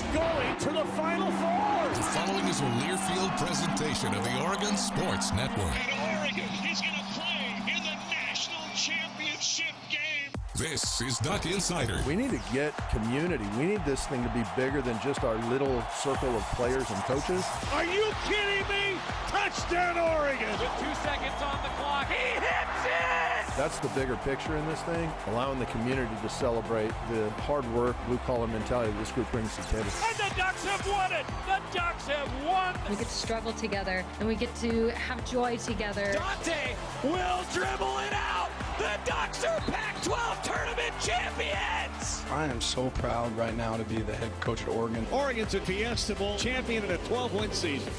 Ducks going to the Final Four. The following is a Learfield presentation of the Oregon Sports Network. And Oregon is going to play in the national championship game. This is Duck Insider. We need to get community. We need this thing to be bigger than just our little circle of players and coaches. Are you kidding me? Touchdown, Oregon. With 2 seconds on the clock, he hits it! That's the bigger picture in this thing, allowing the community to celebrate the hard work, blue-collar mentality this group brings to the table. And the Ducks have won it! The Ducks have won! We get to struggle together, and we get to have joy together. Dante will dribble it out! The Ducks are Pac-12 tournament champions! I am so proud right now to be the head coach at Oregon. Oregon's a Fiesta Bowl champion in a 12-win season.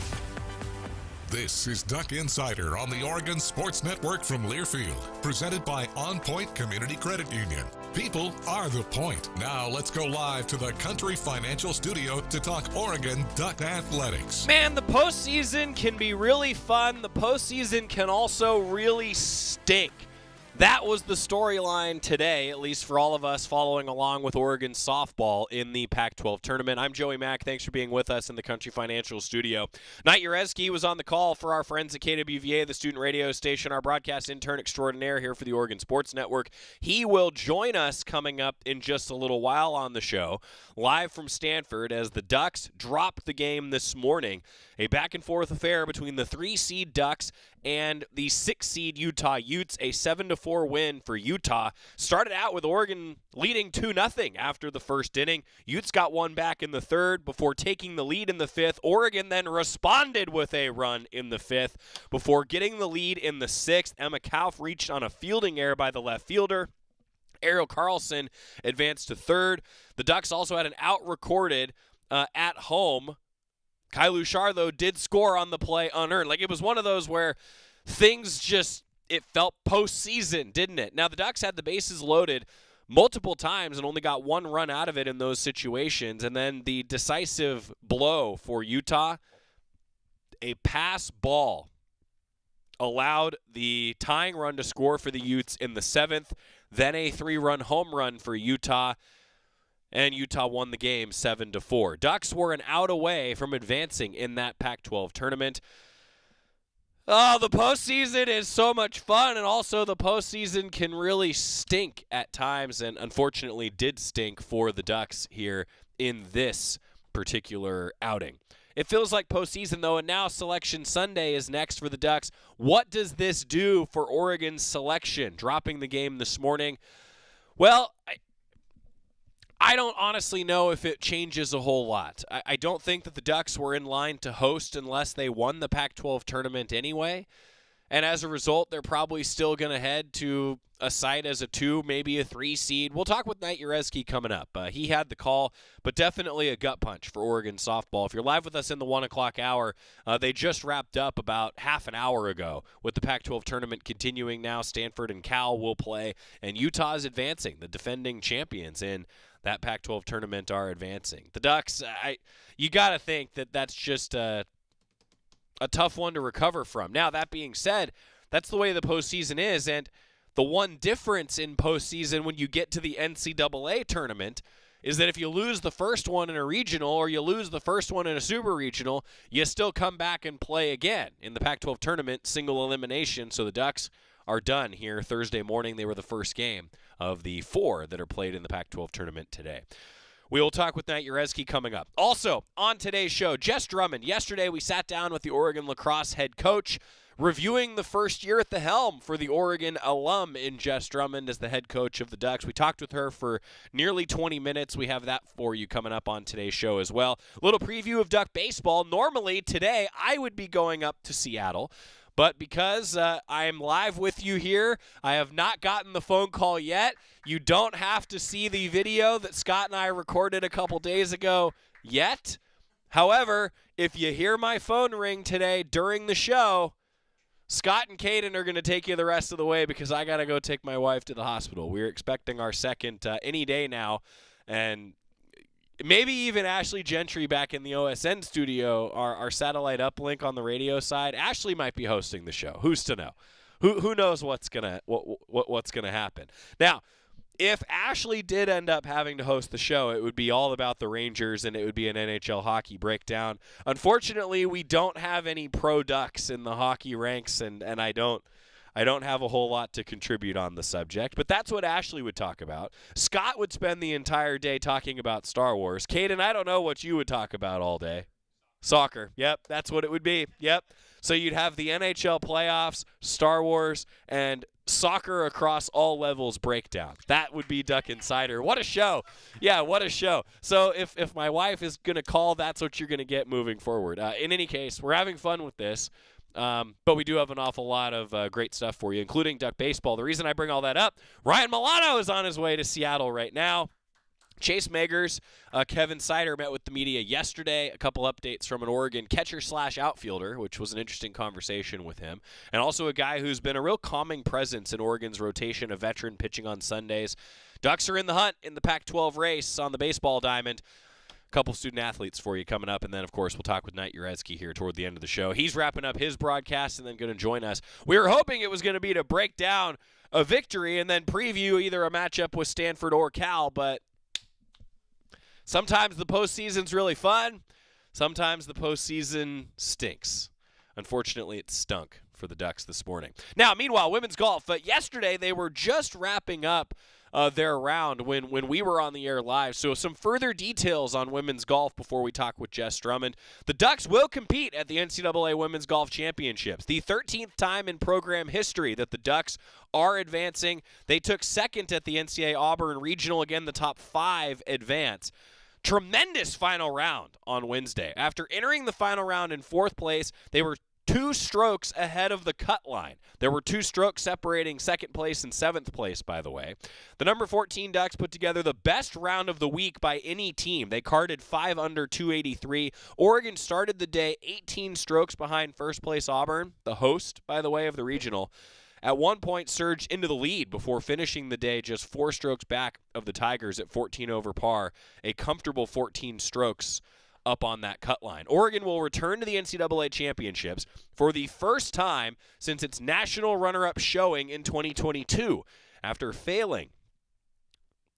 This is Duck Insider on the Oregon Sports Network from Learfield, presented by OnPoint Community Credit Union. People are the point. Now let's go live to the Country Financial Studio to talk Oregon Duck Athletics. Man, the postseason can be really fun. The postseason can also really stink. That was the storyline today, at least for all of us following along with Oregon softball in the Pac-12 tournament. I'm Joey Mack. Thanks for being with us in the Country Financial Studio. Knight Jarecki was on the call for our friends at KWVA, the student radio station, our broadcast intern extraordinaire here for the Oregon Sports Network. He will join us coming up in just a little while on the show, live from Stanford, as the Ducks dropped the game this morning. A back-and-forth affair between the 3-seed Ducks and the 6-seed Utah Utes, a 7-4 win for Utah. Started out with Oregon leading 2-0 after the first inning. Utes got one back in the third before taking the lead in the fifth. Oregon then responded with a run in the fifth before getting the lead in the sixth. Emma Kauf reached on a fielding error by the left fielder. Ariel Carlson advanced to third. The Ducks also had an out recorded at home. Kai Luchar, though, did score on the play unearned. Like, it was one of those where things just, it felt postseason, didn't it? Now, the Ducks had the bases loaded multiple times and only got one run out of it in those situations. And then the decisive blow for Utah, a pass ball, allowed the tying run to score for the Utes in the seventh, then a 3-run home run for Utah, and Utah won the game 7-4. Ducks were an out away from advancing in that Pac-12 tournament. Oh, the postseason is so much fun, and also the postseason can really stink at times, and unfortunately did stink for the Ducks here in this particular outing. It feels like postseason, though, and now Selection Sunday is next for the Ducks. What does this do for Oregon's selection? Dropping the game this morning. Well, I don't honestly know if it changes a whole lot. I don't think that the Ducks were in line to host unless they won the Pac-12 tournament anyway. And as a result, they're probably still going to head to a site as a 2, maybe a 3 seed. We'll talk with Knight Jarecki coming up. He had the call, but definitely a gut punch for Oregon softball. If you're live with us in the 1 o'clock hour, they just wrapped up about half an hour ago with the Pac-12 tournament continuing now. Stanford and Cal will play, and Utah is advancing. The defending champions in that Pac-12 tournament are advancing. The Ducks, you got to think that that's just a tough one to recover from. Now, that being said, that's the way the postseason is, and the one difference in postseason when you get to the NCAA tournament is that if you lose the first one in a regional or you lose the first one in a super regional, you still come back and play again. In the Pac-12 tournament, single elimination, so the Ducks are done here Thursday morning. They were the first game of the 4 that are played in the Pac-12 tournament today. We will talk with Knight Jarecki coming up. Also, on today's show, Jess Drummond. Yesterday, we sat down with the Oregon Lacrosse head coach, reviewing the first year at the helm for the Oregon alum in Jess Drummond as the head coach of the Ducks. We talked with her for nearly 20 minutes. We have that for you coming up on today's show as well. A little preview of Duck baseball. Normally, today, I would be going up to Seattle. But because I am live with you here, I have not gotten the phone call yet. You don't have to see the video that Scott and I recorded a couple days ago yet. However, if you hear my phone ring today during the show, Scott and Caden are going to take you the rest of the way because I got to go take my wife to the hospital. We're expecting our second any day now, and maybe even Ashley Gentry back in the OSN studio, our satellite uplink on the radio side. Ashley might be hosting the show. Who's to know? Who knows what's gonna happen? Now, if Ashley did end up having to host the show, it would be all about the Rangers and it would be an NHL hockey breakdown. Unfortunately, we don't have any pro Ducks in the hockey ranks, and I don't have a whole lot to contribute on the subject, but that's what Ashley would talk about. Scott would spend the entire day talking about Star Wars. Caden, I don't know what you would talk about all day. Soccer. Yep, that's what it would be. Yep. So you'd have the NHL playoffs, Star Wars, and soccer across all levels breakdown. That would be Duck Insider. What a show. Yeah, what a show. So if my wife is going to call, that's what you're going to get moving forward. In any case, we're having fun with this. But we do have an awful lot of great stuff for you, including Duck Baseball. The reason I bring all that up, Ryan Milano is on his way to Seattle right now. Chase Megers, Kevin Sider met with the media yesterday. A couple updates from an Oregon catcher/outfielder, which was an interesting conversation with him. And also a guy who's been a real calming presence in Oregon's rotation, a veteran pitching on Sundays. Ducks are in the hunt in the Pac-12 race on the baseball diamond. Couple student athletes for you coming up, and then, of course, we'll talk with Knight Jarecki here toward the end of the show. He's wrapping up his broadcast and then going to join us. We were hoping it was going to be to break down a victory and then preview either a matchup with Stanford or Cal, but sometimes the postseason's really fun. Sometimes the postseason stinks. Unfortunately, it stunk for the Ducks this morning. Now, meanwhile, women's golf. Yesterday, they were just wrapping up their round when we were on the air live. So some further details on women's golf before we talk with Jess Drummond. The Ducks will compete at the NCAA Women's Golf Championships, the 13th time in program history that the Ducks are advancing. They took second at the NCAA Auburn Regional. Again, the top 5 advance. Tremendous final round on Wednesday. After entering the final round in 4th place, they were 2 strokes ahead of the cut line. There were 2 strokes separating 2nd place and 7th place, by the way. The number 14 Ducks put together the best round of the week by any team. They carded 5 under 283. Oregon started the day 18 strokes behind first place Auburn, the host, by the way, of the regional. At one point surged into the lead before finishing the day just 4 strokes back of the Tigers at 14 over par, a comfortable 14 strokes up on that cut line. Oregon will return to the NCAA championships for the first time since its national runner-up showing in 2022 after failing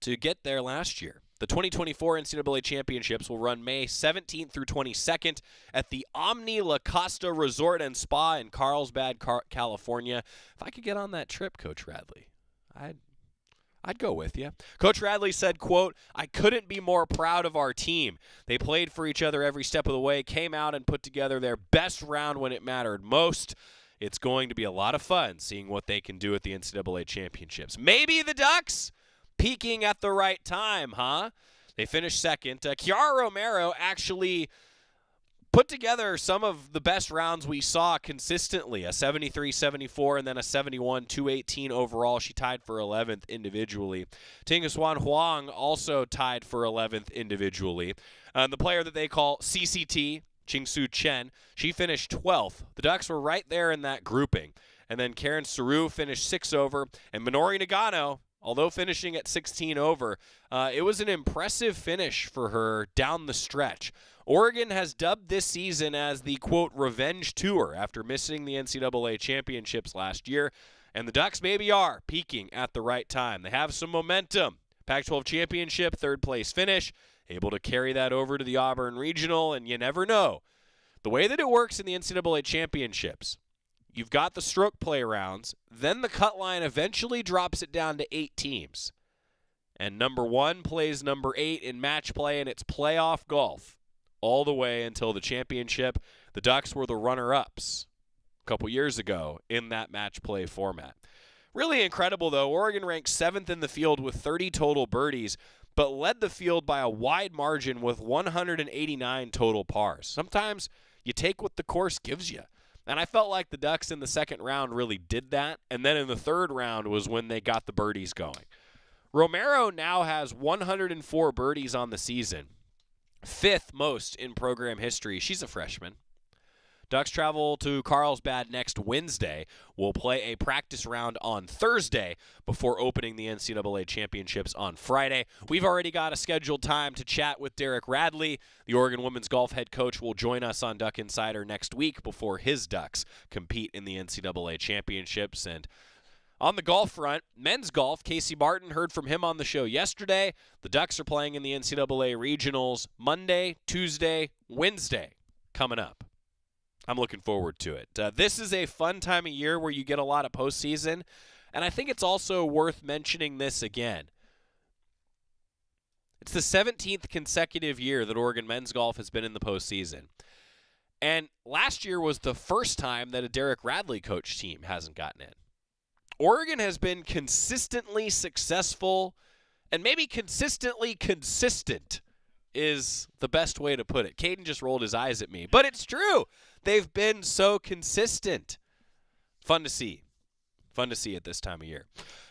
to get there last year. The 2024 NCAA championships will run May 17th through 22nd at the Omni La Costa Resort and Spa in Carlsbad, California. If I could get on that trip, Coach Radley, I'd go with you. Coach Radley said, quote, "I couldn't be more proud of our team. They played for each other every step of the way, came out and put together their best round when it mattered most. It's going to be a lot of fun seeing what they can do at the NCAA championships." Maybe the Ducks peaking at the right time, huh? They finished second. Kiara Romero actually put together some of the best rounds we saw consistently, a 73-74 and then a 71-218 overall. She tied for 11th individually. Tingaswan Huang also tied for 11th individually. The player that they call CCT, Chingsu Chen, she finished 12th. The Ducks were right there in that grouping. And then Karen Saru finished 6 over, and Minori Nagano, although finishing at 16 over, it was an impressive finish for her down the stretch. Oregon has dubbed this season as the, quote, revenge tour after missing the NCAA championships last year, and the Ducks maybe are peaking at the right time. They have some momentum. Pac-12 championship, 3rd place finish, able to carry that over to the Auburn Regional, and you never know. The way that it works in the NCAA championships, you've got the stroke play rounds, then the cut line eventually drops it down to 8 teams. And number 1 plays number 8 in match play, and it's playoff golf all the way until the championship. The Ducks were the runner-ups a couple years ago in that match play format. Really incredible, though. Oregon ranked 7th in the field with 30 total birdies, but led the field by a wide margin with 189 total pars. Sometimes you take what the course gives you. And I felt like the Ducks in the second round really did that. And then in the third round was when they got the birdies going. Romero now has 104 birdies on the season, 5th most in program history. She's a freshman. Ducks travel to Carlsbad next Wednesday. We'll play a practice round on Thursday before opening the NCAA championships on Friday. We've already got a scheduled time to chat with Derek Radley. The Oregon women's golf head coach will join us on Duck Insider next week before his Ducks compete in the NCAA championships. And On the golf front, men's golf, Casey Martin, heard from him on the show yesterday. The Ducks are playing in the NCAA Regionals Monday, Tuesday, Wednesday coming up. I'm looking forward to it. This is a fun time of year where you get a lot of postseason, and I think it's also worth mentioning this again. It's the 17th consecutive year that Oregon men's golf has been in the postseason. And last year was the first time that a Derek Radley coach team hasn't gotten in. Oregon has been consistently successful, and maybe consistently consistent is the best way to put it. Caden just rolled his eyes at me, but it's true. They've been so consistent. Fun to see. Fun to see at this time of year.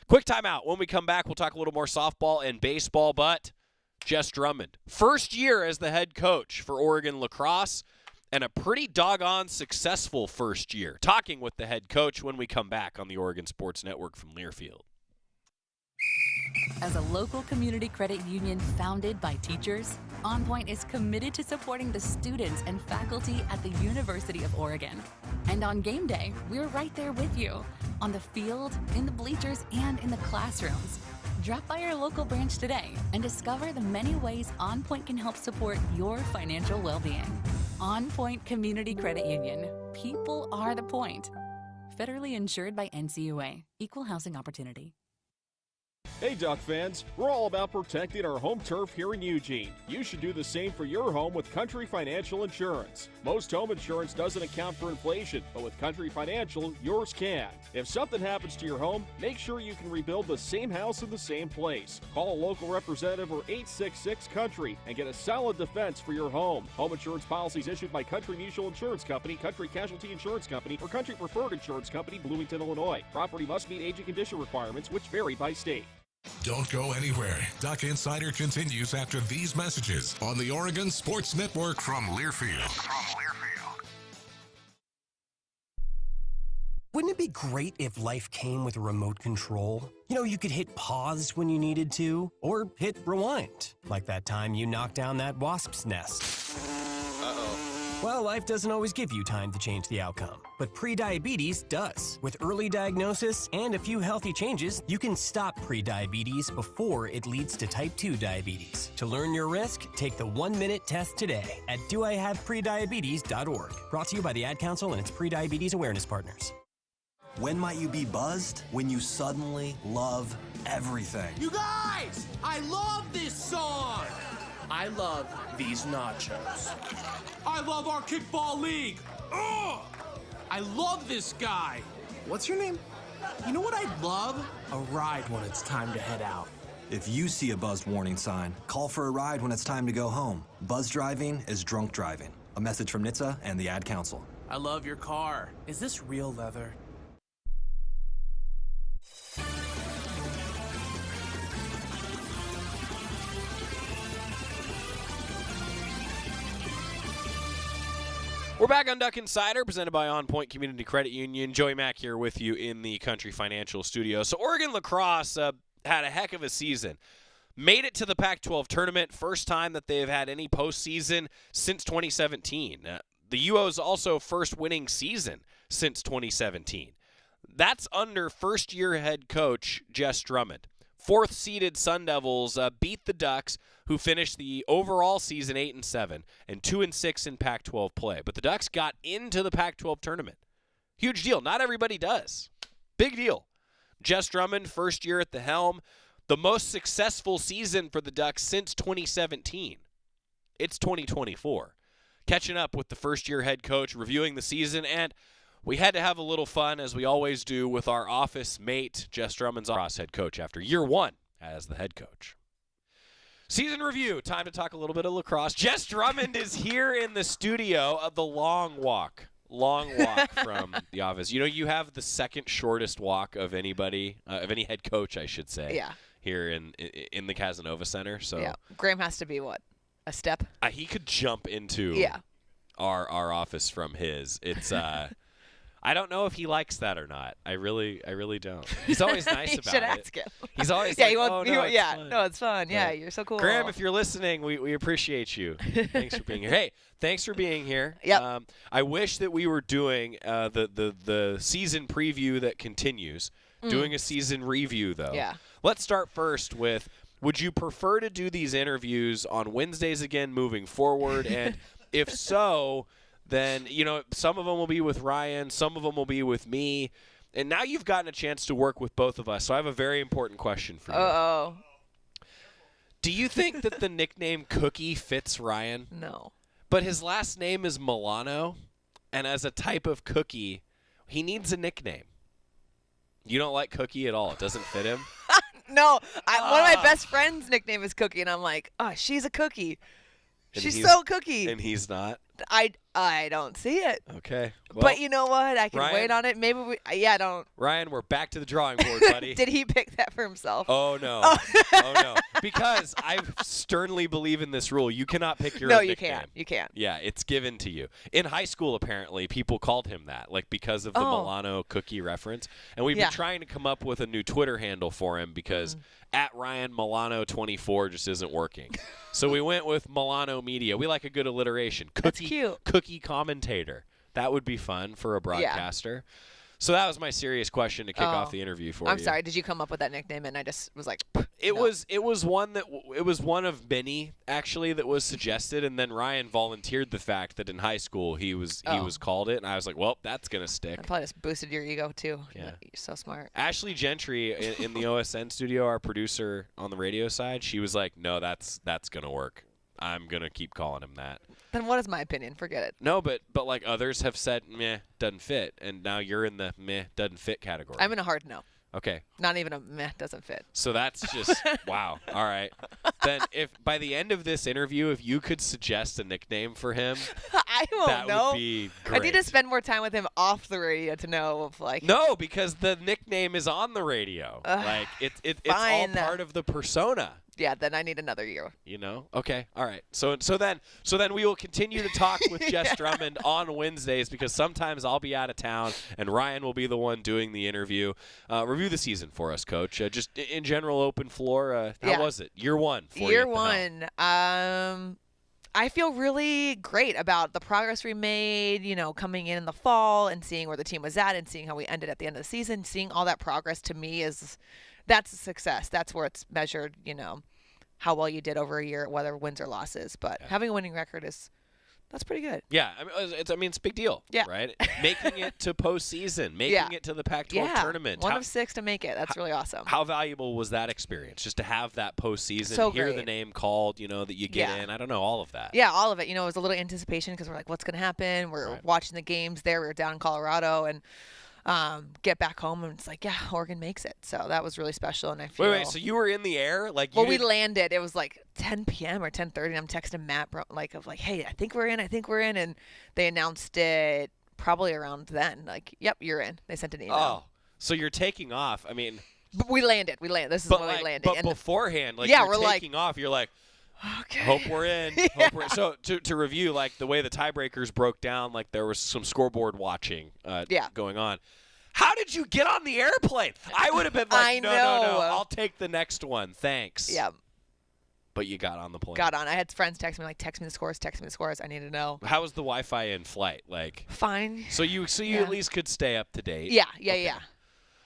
Quick timeout. When we come back, we'll talk a little more softball and baseball, but Jess Drummond, first year as the head coach for Oregon Lacrosse, and a pretty doggone successful first year. Talking with the head coach when we come back on the Oregon Sports Network from Learfield. As a local community credit union founded by teachers, OnPoint is committed to supporting the students and faculty at the University of Oregon. And on game day, we're right there with you, on the field, in the bleachers, and in the classrooms. Drop by our local branch today and discover the many ways OnPoint can help support your financial well-being. OnPoint Community Credit Union. People are the point. Federally insured by NCUA. Equal housing opportunity. Hey Duck fans, we're all about protecting our home turf here in Eugene. You should do the same for your home with Country Financial Insurance. Most home insurance doesn't account for inflation, but with Country Financial, yours can. If something happens to your home, make sure you can rebuild the same house in the same place. Call a local representative or 866-COUNTRY and get a solid defense for your home. Home insurance policies issued by Country Mutual Insurance Company, Country Casualty Insurance Company, or Country Preferred Insurance Company, Bloomington, Illinois. Property must meet age and condition requirements, which vary by state. Don't go anywhere. Duck Insider continues after these messages on the Oregon Sports Network from Learfield. Wouldn't it be great if life came with a remote control? You know, you could hit pause when you needed to, or hit rewind, like that time you knocked down that wasp's nest. Well, life doesn't always give you time to change the outcome, but prediabetes does. With early diagnosis and a few healthy changes, you can stop prediabetes before it leads to type 2 diabetes. To learn your risk, take the 1-minute test today at doihaveprediabetes.org. Brought to you by the Ad Council and its prediabetes awareness partners. When might you be buzzed? When you suddenly love everything. You guys, I love this song. I love these nachos. I love our kickball league. Ugh! I love this guy. What's your name? You know what I'd love? A ride when it's time to head out. If you see a buzzed warning sign, call for a ride when it's time to go home. Buzz driving is drunk driving. A message from NHTSA and the Ad Council. I love your car. Is this real leather? We're back on Duck Insider, presented by OnPoint Community Credit Union. Joey Mack here with you in the Country Financial Studio. So Oregon Lacrosse had a heck of a season. Made it to the Pac-12 tournament, first time that they've had any postseason since 2017. The UO's also first winning season since 2017. That's under first-year head coach Jess Drummond. Fourth-seeded Sun Devils beat the Ducks, who finished the overall season 8-7 and 2-6 in Pac-12 play. But the Ducks got into the Pac-12 tournament. Huge deal. Not everybody does. Big deal. Jess Drummond, first year at the helm. The most successful season for the Ducks since 2017. It's 2024. Catching up with the first-year head coach, reviewing the season, and we had to have a little fun, as we always do, with our office mate, Jess Drummond's Lacrosse head coach, after year one as the head coach. Season review. Time to talk a little bit of lacrosse. Jess Drummond is here in the studio of the long walk from the office. You know, you have the second shortest walk of anybody, of any head coach, I should say. Yeah. Here in the Casanova Center. So yeah, Graham has to be what, a step? He could jump into our office from his. It's I don't know if he likes that or not. I really don't. He's always nice about it. You should ask him. He's always like, he won't, it's fun. Yeah, you're so cool. Graham, if you're listening, we appreciate you. Thanks for being here. Hey, thanks for being here. Yep. I wish that we were doing the season preview that continues doing a season review, though. Yeah. Let's start first with, would you prefer to do these interviews on Wednesdays again moving forward? And if so, then, some of them will be with Ryan, some of them will be with me. And now you've gotten a chance to work with both of us, so I have a very important question for you. Uh-oh. Do you think that the nickname Cookie fits Ryan? No. But his last name is Milano, and as a type of cookie, he needs a nickname. You don't like Cookie at all. It doesn't fit him? No. One of my best friends' nickname is Cookie, and I'm like, oh, she's a cookie. She's so cookie. And he's not? I don't see it. Okay. Well, but you know what? I can Ryan, wait on it. Maybe don't. Ryan, we're back to the drawing board, buddy. Did he pick that for himself? Oh, no. Oh, no. Because I sternly believe in this rule. You cannot pick your own nickname. No, you can't. You can't. Yeah, it's given to you. In high school, apparently, people called him that, because of the Milano cookie reference. And we've been trying to come up with a new Twitter handle for him because at Ryan Milano 24 just isn't working. So we went with Milano Media. We like a good alliteration. That's cute. Cookie commentator. That would be fun for a broadcaster. Yeah. So that was my serious question to kick off the interview for you. I'm sorry. Did you come up with that nickname? And I just was like, it was one of many actually that was suggested, and then Ryan volunteered the fact that in high school he was called it, and I was like, well, that's gonna stick. I probably just boosted your ego too. Yeah. You're so smart. Ashley Gentry in the OSN studio, our producer on the radio side, she was like, no, that's gonna work. I'm gonna keep calling him that. Then what is my opinion? Forget it. No, but like others have said, meh, doesn't fit, and now you're in the meh, doesn't fit category. I'm in a hard no. Okay. Not even a meh, doesn't fit. So that's just wow. All right. Then if by the end of this interview, if you could suggest a nickname for him, I won't know. That would be great. I need to spend more time with him off the radio to know of No, because the nickname is on the radio. It's all part of the persona. Yeah, then I need another year. Okay, all right. So then we will continue to talk with Jess Drummond on Wednesdays because sometimes I'll be out of town and Ryan will be the one doing the interview. Review the season for us, Coach. Just in general, open floor. How was it? Year one. Year one. I feel really great about the progress we made. Coming in the fall and seeing where the team was at and seeing how we ended at the end of the season. Seeing all that progress to me that's a success. That's where it's measured, how well you did over a year, whether wins or losses. But having a winning record that's pretty good. Yeah, it's a big deal. Yeah. Right? Making it to postseason, making it to the Pac-12 tournament. One of 6 to make it. That's really awesome. How valuable was that experience? Just to have that postseason, hear the name called, that you get in. I don't know, all of that. Yeah, all of it. It was a little anticipation because we're like, what's going to happen? We're watching the games there. We were down in Colorado and get back home and it's like, yeah, Oregon makes it. So that was really special. And I feel wait, so you were in the air? We landed. It was like 10 p.m. or 10:30. And I'm texting Matt hey, I think we're in. And they announced it probably around then. Yep, you're in. They sent an email. Oh, so you're taking off. I mean. But we landed. This is when we landed. But beforehand, we're taking off, you're like, okay. Hope we're in. So to review, the way the tiebreakers broke down, there was some scoreboard watching going on. How did you get on the airplane? I would have been like, no, I'll take the next one. Thanks. Yeah. But you got on the plane. Got on. I had friends text me text me the scores. I need to know. How was the Wi-Fi in flight? Fine. So you at least could stay up to date. Yeah. Okay.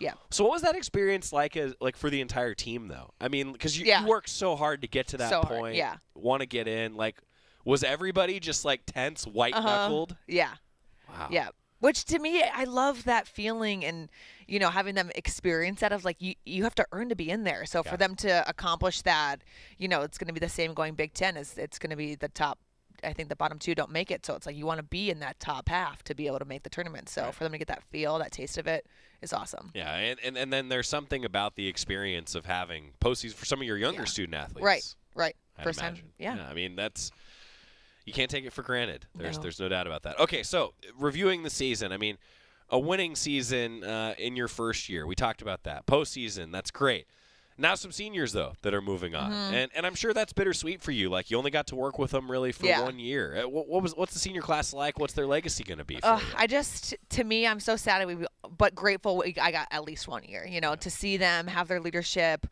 Yeah. So what was that experience like for the entire team, though? I mean, because you worked so hard to get to that point. Yeah. Want to get in. Was everybody just tense, white-knuckled? Yeah. Wow. Yeah. Which to me, I love that feeling and, having them experience that of you have to earn to be in there. So for them to accomplish that, it's going to be the same going Big Ten as it's going to be the top. I think the bottom 2 don't make it. So it's you want to be in that top half to be able to make the tournament. So for them to get that feel, that taste of it is awesome. Yeah. And then there's something about the experience of having postseason for some of your younger student athletes. Right. First time. Yeah. I mean, you can't take it for granted. There's no doubt about that. Okay. So reviewing the season, I mean, a winning season in your first year. We talked about that. Postseason, that's great. Now some seniors, though, that are moving on. And I'm sure that's bittersweet for you. You only got to work with them really for 1 year. What's the senior class like? What's their legacy going to be for you? To me, I'm so sad we but grateful I got at least 1 year, to see them have their leadership,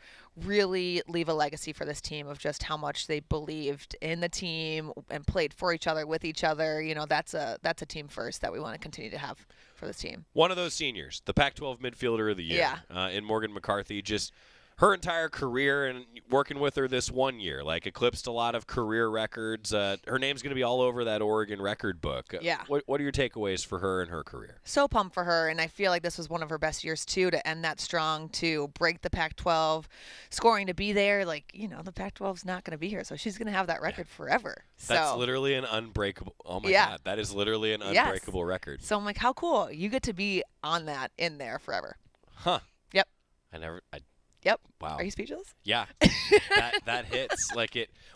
really leave a legacy for this team of just how much they believed in the team and played for each other, with each other. That's a team first that we want to continue to have for this team. One of those seniors, the Pac-12 midfielder of the year, in Morgan McCarthy, just her entire career and working with her this 1 year, eclipsed a lot of career records. Her name's going to be all over that Oregon record book. Yeah. What are your takeaways for her and her career? So pumped for her, and I feel like this was one of her best years, too, to end that strong, to break the Pac-12 scoring, to be there. The Pac-12's not going to be here, so she's going to have that record forever. That's literally an unbreakable – oh, my God. That is literally an unbreakable record. So I'm like, how cool. You get to be on that in there forever. Huh. Yep. Yep. Wow. Are you speechless? Yeah. that hits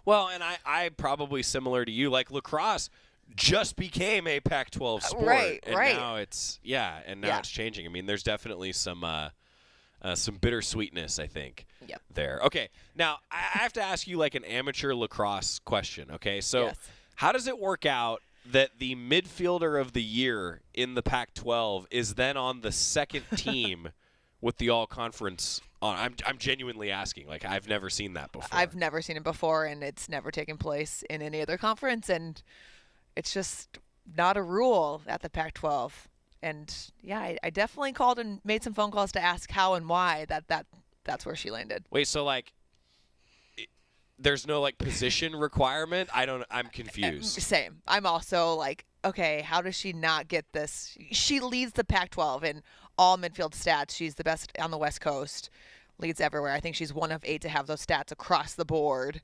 Well, and I probably similar to you, lacrosse just became a Pac-12 sport. Right. Now it's it's changing. I mean, there's definitely some bittersweetness, I think, there. Okay. Now, I have to ask you an amateur lacrosse question, okay? So how does it work out that the midfielder of the year in the Pac-12 is then on the second team with the all-conference on? I'm genuinely asking. I've never seen that before. I've never seen it before, and it's never taken place in any other conference, and it's just not a rule at the Pac-12. And, I definitely called and made some phone calls to ask how and why that's where she landed. Wait, so, there's no, position requirement? I'm confused. Same. I'm also okay, how does she not get this? She leads the Pac-12 in all midfield stats. She's the best on the West Coast, leads everywhere. I think she's one of 8 to have those stats across the board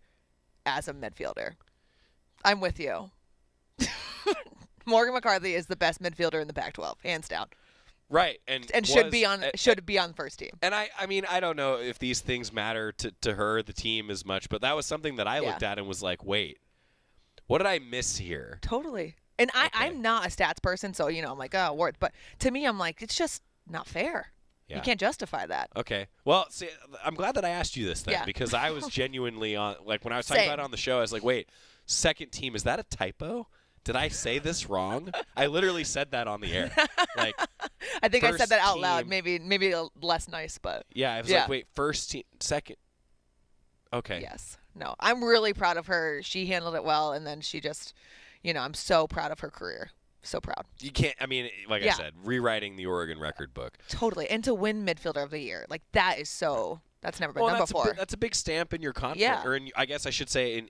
as a midfielder. I'm with you. Morgan McCarthy is the best midfielder in the Pac-12, hands down. Right, and should be on first team. And I mean, I don't know if these things matter to her, the team, as much, but that was something that I looked at and was like, wait, what did I miss here? Totally. And I'm not a stats person, so I'm like, oh, Ward. But to me, I'm like, it's just not fair. Yeah. You can't justify that. Okay. Well, see, I'm glad that I asked you this then, because I was genuinely on, when I was talking about it on the show, I was like, wait, second team, is that a typo? Did I say this wrong? I literally said that on the air. I think I said that out loud. Maybe less nice, but yeah, I was like, wait, first team, second. Okay. Yes. No, I'm really proud of her. She handled it well, and then she just, I'm so proud of her career. So proud. You can't. I mean, I said, rewriting the Oregon record book. Totally, and to win midfielder of the year, that is so. That's never been done before. That's a big stamp in your conference, or I guess I should say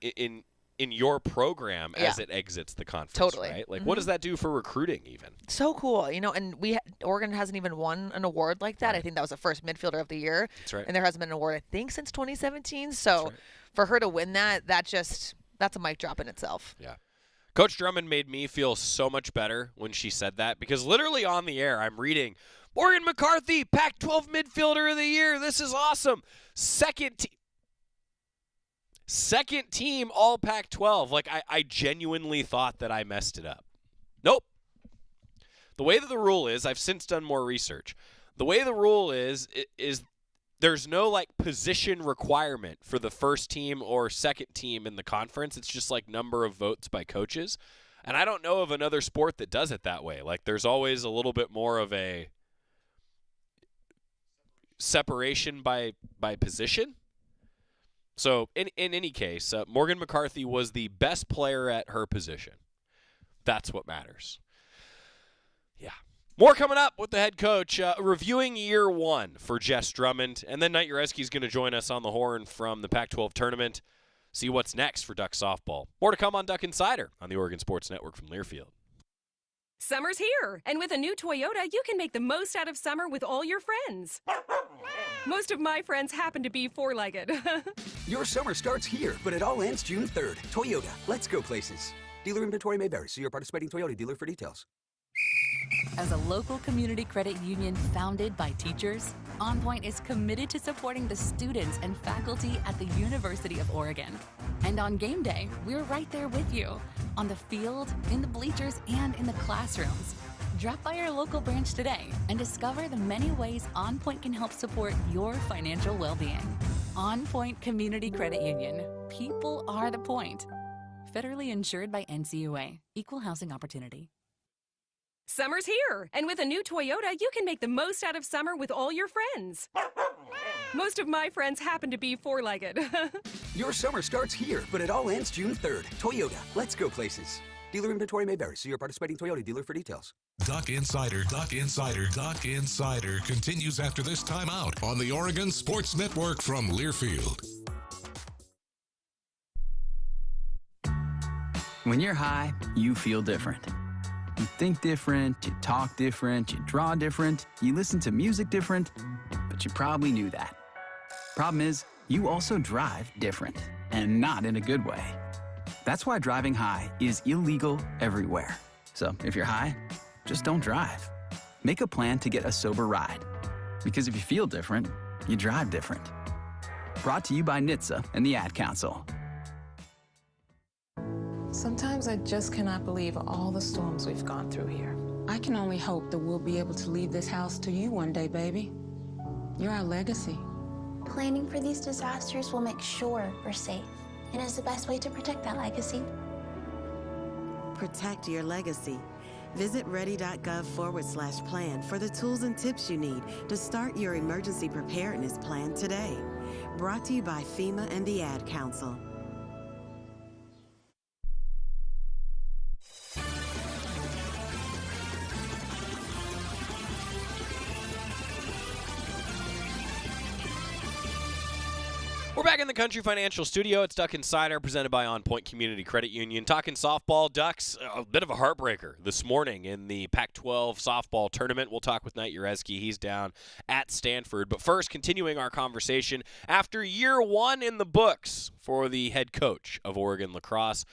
in your program as it exits the conference. Totally. Right? What does that do for recruiting even? So cool. And Oregon hasn't even won an award like that. Right. I think that was the first midfielder of the year. That's right. And there hasn't been an award, I think, since 2017. So for her to win that's a mic drop in itself. Yeah. Coach Drummond made me feel so much better when she said that, because literally on the air I'm reading, Morgan McCarthy, Pac-12 midfielder of the year. This is awesome. Second team all Pac-12. I genuinely thought that I messed it up. Nope. The way that the rule is, I've since done more research. The way the rule is there's no position requirement for the first team or second team in the conference. It's just number of votes by coaches. And I don't know of another sport that does it that way. There's always a little bit more of a separation by position. So in any case, Morgan McCarthy was the best player at her position. That's what matters. Yeah. More coming up with the head coach, reviewing year one for Jess Drummond. And then Knight Jarecki is going to join us on the horn from the Pac-12 tournament. See what's next for Duck softball. More to come on Duck Insider on the Oregon Sports Network from Learfield. Summer's here, and with a new Toyota, you can make the most out of summer with all your friends. Most of my friends happen to be four-legged. Your summer starts here, but it all ends June 3rd. Toyota, let's go places. Dealer inventory may vary. See your participating Toyota dealer for details. As a local community credit union founded by teachers, OnPoint is committed to supporting the students and faculty at the University of Oregon. And on game day, we're right there with you, on the field, in the bleachers, and in the classrooms. Drop by our local branch today and discover the many ways OnPoint can help support your financial well-being. OnPoint Community Credit Union. People are the point. Federally insured by NCUA. Equal housing opportunity. Summer's here, and with a new Toyota, you can make the most out of summer with all your friends. Most of my friends happen to be four-legged. Your summer starts here, but it all ends June 3rd. Toyota, let's go places. Dealer inventory may vary. See your participating Toyota dealer for details. Duck Insider continues after this timeout on the Oregon Sports Network from Learfield. When you're high, you feel different. You think different, you talk different, you draw different, you listen to music different, but you probably knew that. Problem is, you also drive different, and not in a good way. That's why driving high is illegal everywhere. So if you're high, just don't drive. Make a plan to get a sober ride. Because if you feel different, you drive different. Brought to you by NHTSA and the Ad Council. Sometimes I just cannot believe all the storms we've gone through here. I can only hope that we'll be able to leave this house to you one day, baby. You're our legacy. Planning for these disasters will make sure we're safe, and is the best way to protect that legacy. Protect your legacy. Visit ready.gov/plan for the tools and tips you need to start your emergency preparedness plan today. Brought to you by FEMA and the Ad Council. We're back in the Country Financial Studio. It's Duck Insider, presented by OnPoint Community Credit Union. Talking softball, Ducks, a bit of a heartbreaker this morning in the Pac-12 softball tournament. We'll talk with Nate Jarecki. He's down at Stanford. But first, continuing our conversation, after year one in the books for the head coach of Oregon Lacrosse,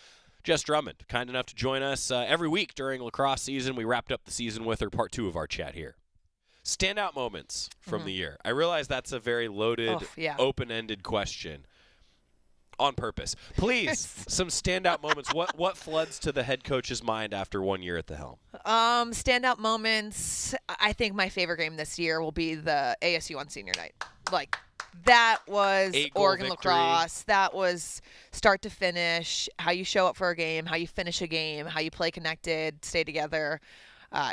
Jess Drummond, kind enough to join us every week during lacrosse season. We wrapped up the season with her, part two of our chat here. Standout moments from the year. I realize that's a very loaded, open-ended question on purpose. Please, some standout moments. What floods to the head coach's mind after 1 year at the helm? Standout moments, I think my favorite game this year will be the ASU on senior night. Like, that was Oregon Lacrosse. That was start to finish, how you show up for a game, how you finish a game, how you play connected, stay together.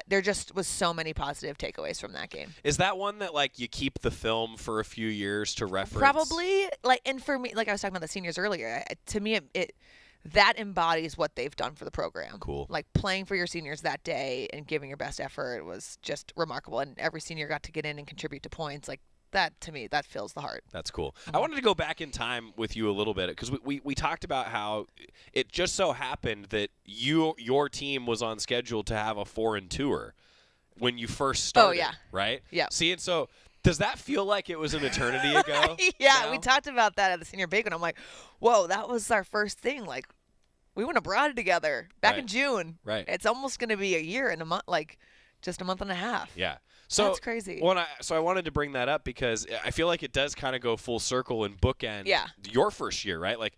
There just was so many positive takeaways from that game. Is that one that, like, you keep the film for a few years to reference? Probably. Like, and for me, like I was talking about the seniors earlier, to me, it that embodies what they've done for the program. Cool. Like, playing for your seniors that day and giving your best effort was just remarkable. And every senior got to get in and contribute to points. Like, that, to me, that fills the heart. That's cool. I wanted to go back in time with you a little bit because we talked about how it just so happened that your team was on schedule to have a foreign tour when you first started. Oh, yeah. Right? Yeah. See, and so does that feel like it was an eternity ago? Yeah, now? We talked about that at the senior bacon. I'm like, whoa, that was our first thing. Like, we went abroad together back in June. Right. It's almost going to be a year and a month, like just a month and a half. Yeah. So that's crazy. So I wanted to bring that up because I feel like it does kind of go full circle and bookend your first year, right? Like,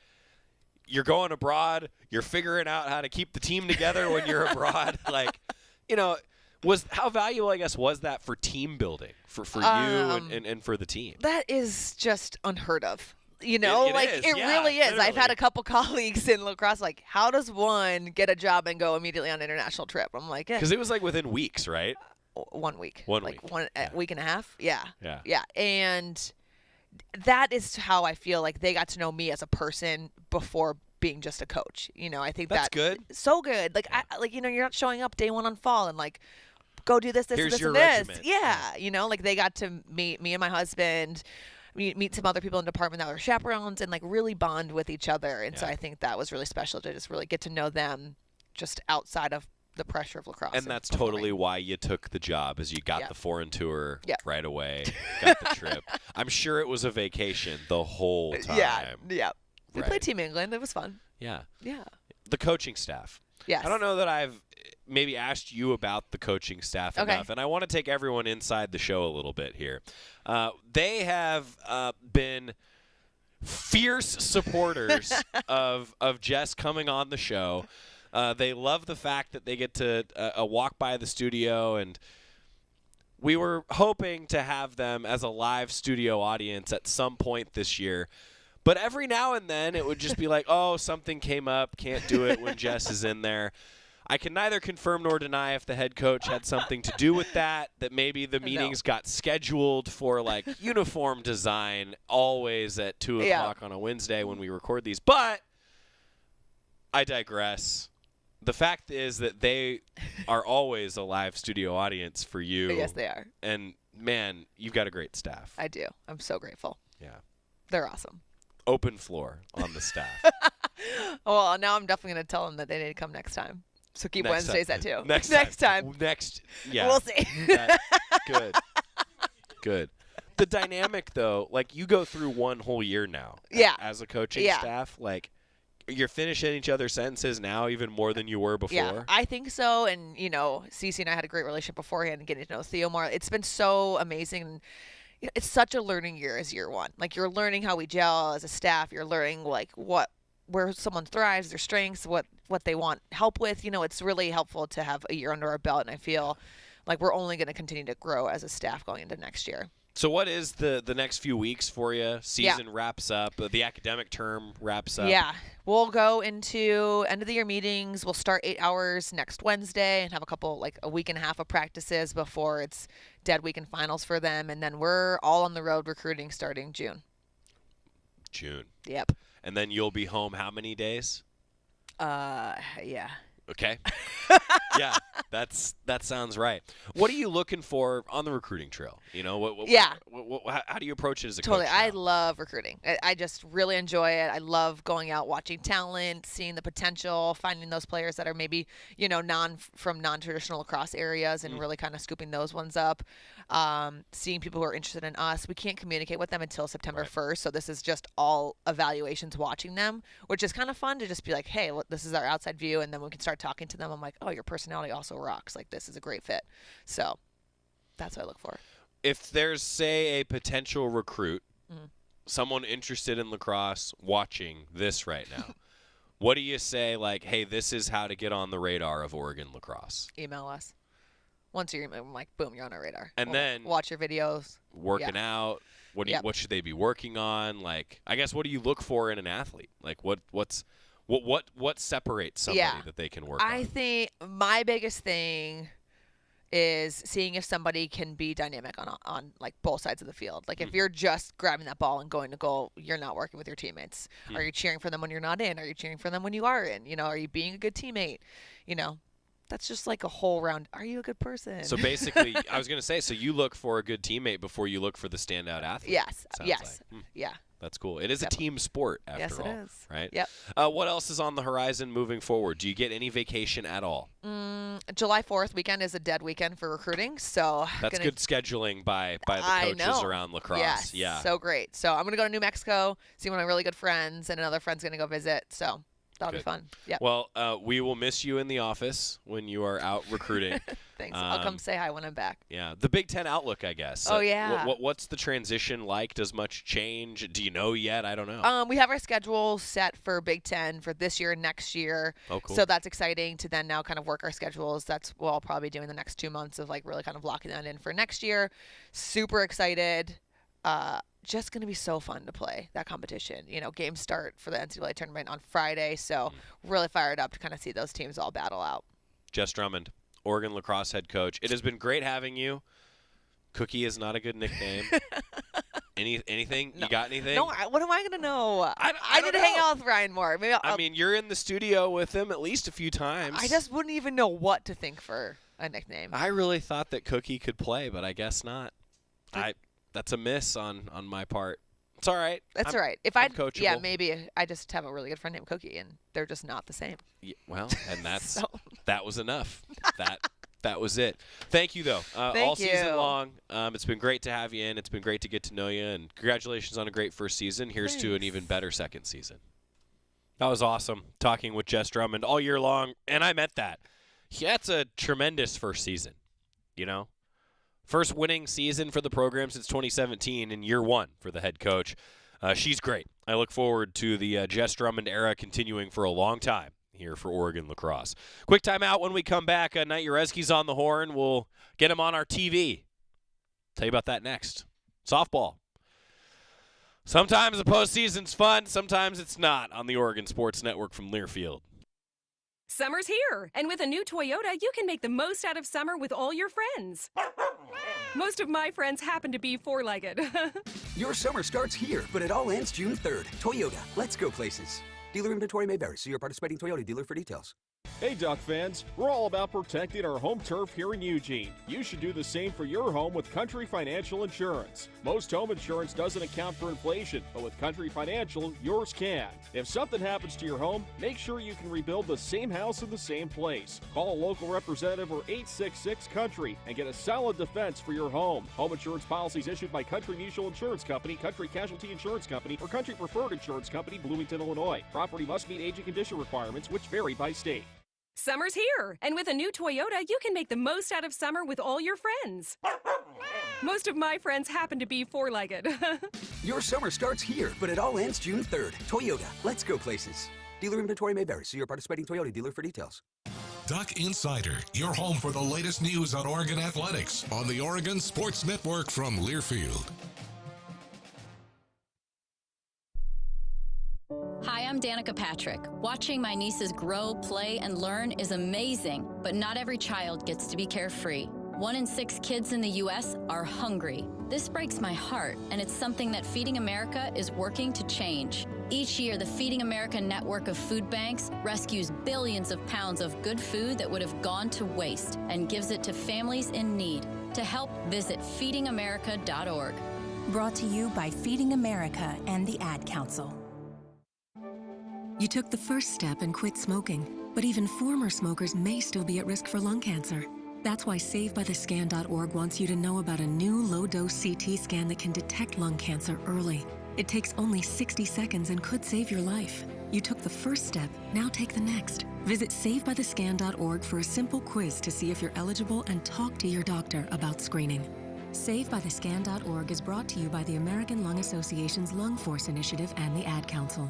you're going abroad, you're figuring out how to keep the team together when you're abroad. Like, you know, how valuable, I guess, was that for team building for you and for the team? That is just unheard of. You know, it really is. Literally. I've had a couple colleagues in lacrosse, like, how does one get a job and go immediately on an international trip? I'm like, because it was like within weeks, right? 1 week. 1 week. Week and a half. Yeah. Yeah. Yeah. And that is how I feel like they got to know me as a person before being just a coach. You know, I think that's good. So good. Like, you know, you're not showing up day one on fall and like, go do this, Here's this, your and this. regiment. Yeah. You know, like they got to meet me and my husband, meet some other people in the department that were chaperones and like really bond with each other. And so I think that was really special to just really get to know them just outside of the pressure of lacrosse. And that's totally why you took the job, is you got the foreign tour right away, got the trip. I'm sure it was a vacation the whole time. Yeah. We played Team England. It was fun. Yeah. Yeah. The coaching staff. Yes. I don't know that I've maybe asked you about the coaching staff enough, and I want to take everyone inside the show a little bit here. They have been fierce supporters of Jess coming on the show. They love the fact that they get to walk by the studio, and we were hoping to have them as a live studio audience at some point this year. But every now and then it would just be like, oh, something came up, can't do it when Jess is in there. I can neither confirm nor deny if the head coach had something to do with that maybe the meetings got scheduled for, like, uniform design always at 2 o'clock on a Wednesday when we record these. But I digress. The fact is that they are always a live studio audience for you. Yes, they are. And, man, you've got a great staff. I do. I'm so grateful. Yeah. They're awesome. Open floor on the staff. Well, now I'm definitely going to tell them that they need to come next time. So keep Wednesdays at 2. Next time. Yeah. We'll see. Good. Good. The dynamic, though, like, you go through one whole year now. Yeah. As a coaching staff, like, you're finishing each other's sentences now even more than you were before. Yeah, I think so. And, Cece and I had a great relationship beforehand and getting to know Theo more. It's been so amazing. It's such a learning year as year one. Like, you're learning how we gel as a staff. You're learning, like, where someone thrives, their strengths, what they want help with. It's really helpful to have a year under our belt. And I feel like we're only going to continue to grow as a staff going into next year. So what is the next few weeks for you? Season wraps up. The academic term wraps up. Yeah. We'll go into end of the year meetings. We'll start 8 hours next Wednesday and have a week and a half of practices before it's dead week and finals for them. And then we're all on the road recruiting starting June. Yep. And then you'll be home how many days? Yeah. Okay. Yeah, that sounds right. What are you looking for on the recruiting trail? How do you approach it as a coach? Totally. I love recruiting. I just really enjoy it. I love going out, watching talent, seeing the potential, finding those players that are maybe, from non-traditional lacrosse areas and really kind of scooping those ones up. Seeing people who are interested in us. We can't communicate with them until September 1st, so this is just all evaluations watching them, which is kind of fun to just be like, hey, this is our outside view, and then we can start talking to them. I'm like, oh, your personality also rocks. Like, this is a great fit. So that's what I look for. If there's, say, a potential recruit, someone interested in lacrosse watching this right now, what do you say, like, hey, this is how to get on the radar of Oregon lacrosse? Email us. Once you're I'm like, boom, you're on our radar. And then watch your videos. Working out. What should they be working on? Like, I guess, what do you look for in an athlete? Like, what separates somebody that they can work on? I think my biggest thing is seeing if somebody can be dynamic on like both sides of the field. Like, if you're just grabbing that ball and going to goal, you're not working with your teammates. Are you cheering for them when you're not in? Are you cheering for them when you are in? Are you being a good teammate? That's just like a whole round. Are you a good person? So basically, I was going to say, so you look for a good teammate before you look for the standout athlete. Yes. Yes. Like. Yeah. That's cool. It is a team sport, after all. Yes, it is. Right? Yep. What else is on the horizon moving forward? Do you get any vacation at all? July 4th weekend is a dead weekend for recruiting, so that's good scheduling by the coaches around lacrosse. Yes, yeah. So great. So I'm going to go to New Mexico, see one of my really good friends, and another friend's going to go visit. So that'll be fun. Yeah. Well, we will miss you in the office when you are out recruiting. Thanks. I'll come say hi when I'm back. Yeah. The Big Ten outlook, I guess. Oh, yeah. What's the transition like? Does much change? Do you know yet? I don't know. We have our schedule set for Big Ten for this year and next year. Oh, cool. So that's exciting to then now kind of work our schedules. That's what I'll probably be doing the next 2 months of like really kind of locking that in for next year. Super excited. Just going to be so fun to play that competition. Games start for the NCAA tournament on Friday, so really fired up to kind of see those teams all battle out. Jess Drummond, Oregon lacrosse head coach. It has been great having you. Cookie is not a good nickname. Anything? No. You got anything? No, what am I going to know? I need to hang out with Ryan more. Maybe I mean, you're in the studio with him at least a few times. I just wouldn't even know what to think for a nickname. I really thought that Cookie could play, but I guess not. That's a miss on my part. It's all right. That's all right. If I'm coachable. Yeah, maybe I just have a really good friend named Cookie, and they're just not the same. Yeah, well, and that's that was enough. That was it. Thank you, though. All season long. It's been great to have you in. It's been great to get to know you, and congratulations on a great first season. Here's to an even better second season. That was awesome, talking with Jess Drummond all year long, and I meant that. That's a tremendous first season, First winning season for the program since 2017 in year one for the head coach. She's great. I look forward to the Jess Drummond era continuing for a long time here for Oregon lacrosse. Quick timeout. When we come back, Knight Jarecki's on the horn. We'll get him on our TV. Tell you about that next. Softball. Sometimes the postseason's fun. Sometimes it's not on the Oregon Sports Network from Learfield. Summer's here, and with a new Toyota, you can make the most out of summer with all your friends. Most of my friends happen to be four-legged. Your summer starts here, but it all ends June 3rd. Toyota, let's go places. Dealer inventory may vary. See your participating Toyota dealer for details. Hey, Duck fans, we're all about protecting our home turf here in Eugene. You should do the same for your home with Country Financial Insurance. Most home insurance doesn't account for inflation, but with Country Financial, yours can. If something happens to your home, make sure you can rebuild the same house in the same place. Call a local representative or 866-COUNTRY and get a solid defense for your home. Home insurance policies issued by Country Mutual Insurance Company, Country Casualty Insurance Company, or Country Preferred Insurance Company, Bloomington, Illinois. Property must meet age and condition requirements, which vary by state. Summer's here, and with a new Toyota, you can make the most out of summer with all your friends. Most of my friends happen to be four-legged. Your summer starts here, but it all ends June 3rd. Toyota, let's go places. Dealer inventory may vary. See your participating Toyota dealer for details. Duck Insider, your home for the latest news on Oregon athletics on the Oregon Sports Network from Learfield. Hi, I'm Danica Patrick. Watching my nieces grow, play, and learn is amazing, but not every child gets to be carefree. 1 in 6 kids in the U.S. are hungry. This breaks my heart, and it's something that Feeding America is working to change. Each year, the Feeding America network of food banks rescues billions of pounds of good food that would have gone to waste and gives it to families in need. To help, visit feedingamerica.org. Brought to you by Feeding America and the Ad Council. You took the first step and quit smoking, but even former smokers may still be at risk for lung cancer. That's why SaveByTheScan.org wants you to know about a new low-dose CT scan that can detect lung cancer early. It takes only 60 seconds and could save your life. You took the first step, now take the next. Visit SaveByTheScan.org for a simple quiz to see if you're eligible and talk to your doctor about screening. SaveByTheScan.org is brought to you by the American Lung Association's Lung Force Initiative and the Ad Council.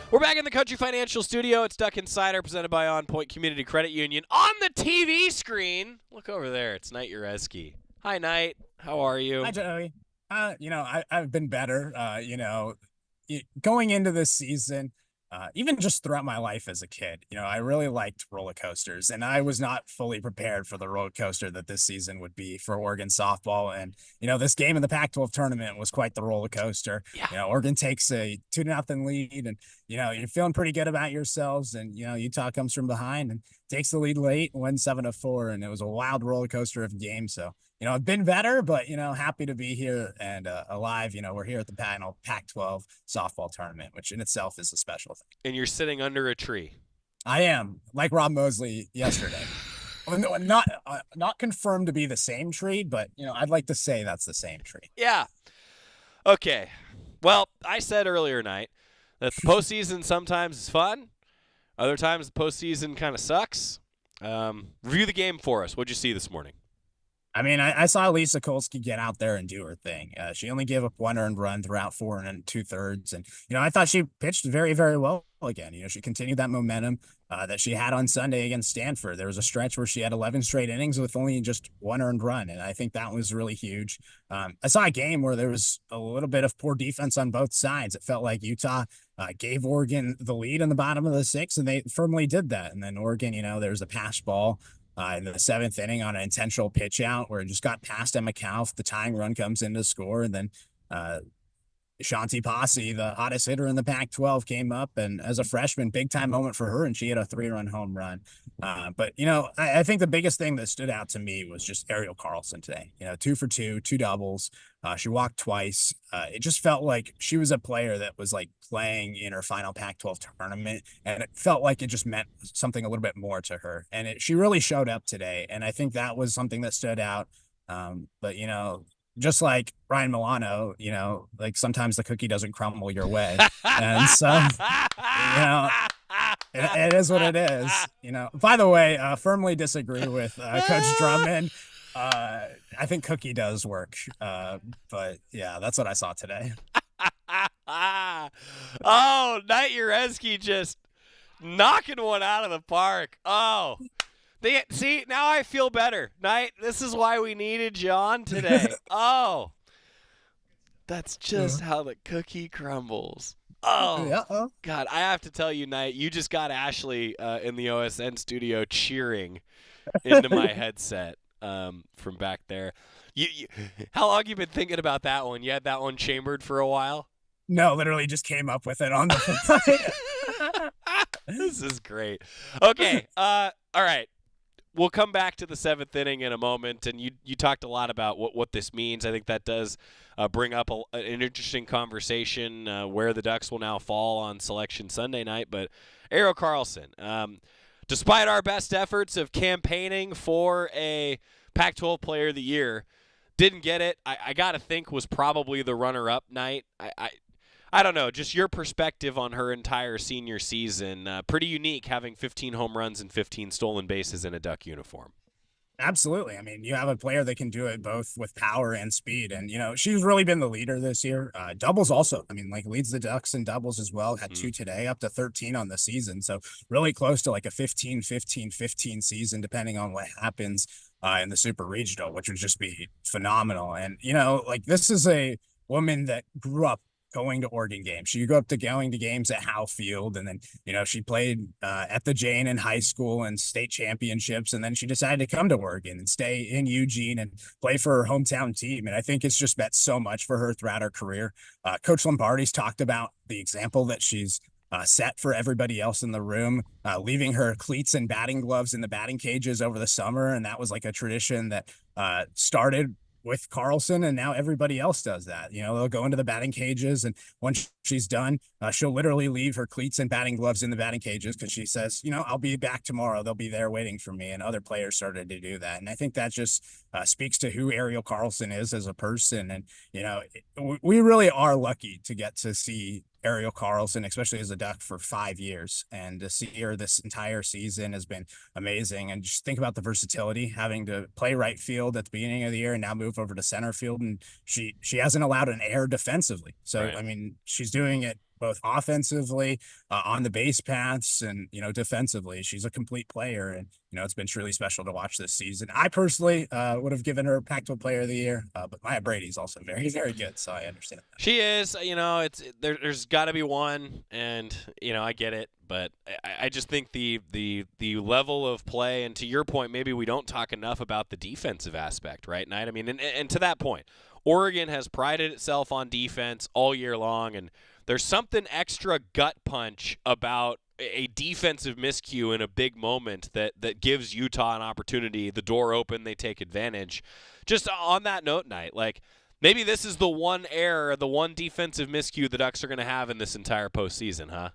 We're back in the Country Financial Studio. It's Duck Insider presented by OnPoint Community Credit Union. On the TV screen, look over there. It's Knight Jarecki. Hi, Knight. How are you? Hi, Joey. I've been better. Going into this season, even just throughout my life as a kid, I really liked roller coasters, and I was not fully prepared for the roller coaster that this season would be for Oregon softball. And, this game in the Pac-12 tournament was quite the roller coaster. Yeah. Oregon takes a 2-0 lead, and, you're feeling pretty good about yourselves. And, Utah comes from behind and takes the lead late and wins 7-4. And it was a wild roller coaster of a game. So, I've been better, but, happy to be here and alive. We're here at the Pac-12 softball tournament, which in itself is a special thing. And you're sitting under a tree. I am, like Rob Mosley yesterday. Not confirmed to be the same tree, but, I'd like to say that's the same tree. Yeah. Okay. Well, I said earlier tonight that the postseason sometimes is fun. Other times the postseason kind of sucks. Review the game for us. What'd you see this morning? I saw Lisa Kolsky get out there and do her thing. She only gave up 1 earned run throughout 4 2/3. And, I thought she pitched very, very well again. She continued that momentum that she had on Sunday against Stanford. There was a stretch where she had 11 straight innings with only just 1 earned run. And I think that was really huge. I saw a game where there was a little bit of poor defense on both sides. It felt like Utah gave Oregon the lead in the bottom of the 6th, and they firmly did that. And then Oregon, there was a pass ball in the 7th inning on an intentional pitch out where it just got past Emma Kauf. The tying run comes in to score, and then Shanti Posse, the hottest hitter in the Pac-12, came up, and as a freshman, big time moment for her, and she had a 3-run home run. But I think the biggest thing that stood out to me was just Ariel Carlson today. 2 for 2, 2 doubles. She walked twice. It just felt like she was a player that was like playing in her final Pac-12 tournament, and it felt like it just meant something a little bit more to her. And she really showed up today, and I think that was something that stood out. But just like Ryan Milano, like sometimes the cookie doesn't crumble your way. And so, it is what it is. By the way, firmly disagree with Coach Drummond. I think cookie does work. But yeah, that's what I saw today. Oh, Knight Jarecki just knocking one out of the park. Oh, See, now I feel better. Knight, this is why we needed you on today. Oh, that's just how the cookie crumbles. Oh, God, I have to tell you, Knight, you just got Ashley in the OSN studio cheering into my headset from back there. How long you been thinking about that one? You had that one chambered for a while? No, literally just came up with it on the fly. This is great. Okay, all right. We'll come back to the seventh inning in a moment, and you talked a lot about what this means. I think that does bring up an interesting conversation where the Ducks will now fall on Selection Sunday night. But Ariel Carlson, despite our best efforts of campaigning for a Pac-12 Player of the Year, didn't get it. I got to think was probably the runner-up night. I don't know, just your perspective on her entire senior season. Pretty unique, having 15 home runs and 15 stolen bases in a Duck uniform. Absolutely. I mean, you have a player that can do it both with power and speed. And, she's really been the leader this year. Doubles also. I mean, leads the Ducks in doubles as well. Had 2 today, up to 13 on the season. So really close to a 15-15-15 season, depending on what happens in the Super Regional, which would just be phenomenal. And, this is a woman that grew up going to Oregon games. She grew up going to games at Howe Field, and then, she played at the Jane in high school and state championships, and then she decided to come to Oregon and stay in Eugene and play for her hometown team. And I think it's just meant so much for her throughout her career. Coach Lombardi's talked about the example that she's set for everybody else in the room, leaving her cleats and batting gloves in the batting cages over the summer. And that was a tradition that started with Carlson, and now everybody else does that. They'll go into the batting cages, and once she's done, she'll literally leave her cleats and batting gloves in the batting cages because she says, I'll be back tomorrow. They'll be there waiting for me. And other players started to do that. And I think that just speaks to who Ariel Carlson is as a person. And, we really are lucky to get to see Ariel Carlson, especially as a Duck, for 5 years, and to see her this entire season has been amazing. And just think about the versatility, having to play right field at the beginning of the year and now move over to center field, and she hasn't allowed an error defensively. So right. I mean, she's doing it both offensively, on the base paths, and defensively. She's a complete player, and it's been truly special to watch this season. I personally would have given her Pac-12 Player of the Year, but Maya Brady's also very, very good, so I understand that. She is. There's got to be one, and I get it, but I just think the level of play, and to your point, maybe we don't talk enough about the defensive aspect, right, Knight? I mean, and to that point, Oregon has prided itself on defense all year long, and there's something extra gut punch about a defensive miscue in a big moment that gives Utah an opportunity. The door open, they take advantage. Just on that note, Knight, maybe this is the one error, the one defensive miscue the Ducks are going to have in this entire postseason, huh?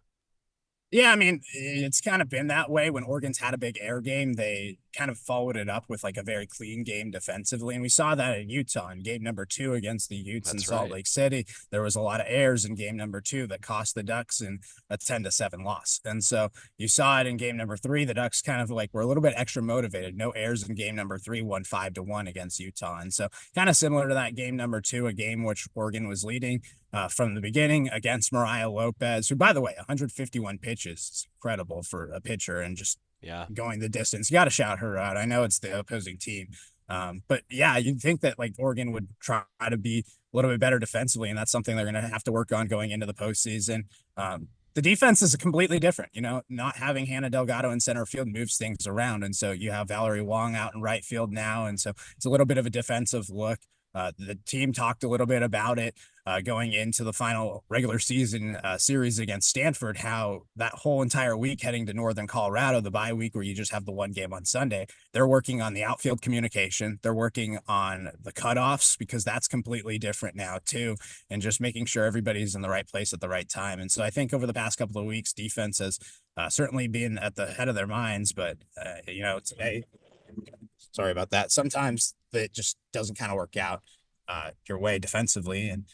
Yeah, I mean, it's kind of been that way. When Oregon's had a big air game, they kind of followed it up with a very clean game defensively. And we saw that in Utah in game number 2 against the Utes in Salt Lake City. There was a lot of errors in game number 2 that cost the Ducks in a 10-7 loss. And so you saw it in game number 3. The Ducks kind of were a little bit extra motivated. No errors in game number 3, won 5-1 against Utah. And so kind of similar to that game number 2, a game which Oregon was leading from the beginning against Mariah Lopez, who, by the way, 151 pitches is incredible for a pitcher, and just going the distance. You got to shout her out. I know it's the opposing team, but yeah, you'd think that Oregon would try to be a little bit better defensively, and that's something they're going to have to work on going into the postseason. The defense is completely different. Not having Hannah Delgado in center field moves things around, and so you have Valerie Wong out in right field now, and so it's a little bit of a defensive look. The team talked a little bit about it going into the final regular season series against Stanford, how that whole entire week heading to Northern Colorado, the bye week where you just have the one game on Sunday, they're working on the outfield communication. They're working on the cutoffs, because that's completely different now too, and just making sure everybody's in the right place at the right time. And so I think over the past couple of weeks, defense has certainly been at the head of their minds, but today, sorry about that, sometimes it just doesn't kind of work out your way defensively, and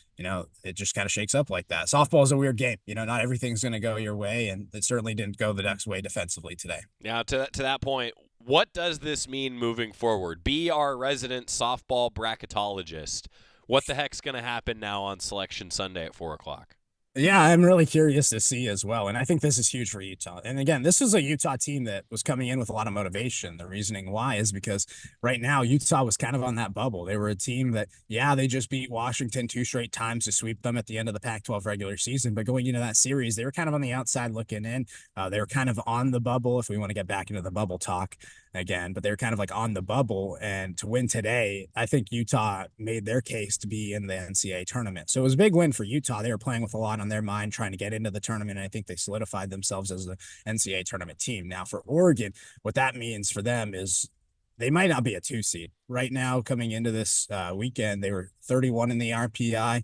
it just kind of shakes up like that. Softball is a weird game. Not everything's going to go your way, and it certainly didn't go the Ducks' way defensively today. Now, to that point, what does this mean moving forward? Be our resident softball bracketologist. What the heck's going to happen now on Selection Sunday at 4 o'clock? Yeah, I'm really curious to see as well. And I think this is huge for Utah. And again, this is a Utah team that was coming in with a lot of motivation. The reasoning why is because right now Utah was kind of on that bubble. They were a team that, yeah, they just beat Washington 2 straight times to sweep them at the end of the Pac-12 regular season. But going into that series, they were kind of on the outside looking in. They were kind of on the bubble, if we want to get back into the bubble talk again, but they were kind of like on the bubble. And to win today, I think Utah made their case to be in the NCAA tournament. So it was a big win for Utah. They were playing with a lot on their mind, trying to get into the tournament. And I think they solidified themselves as the NCAA tournament team. Now for Oregon, what that means for them is they might not be a 2 seed right now. Coming into this weekend, they were 31 in the RPI.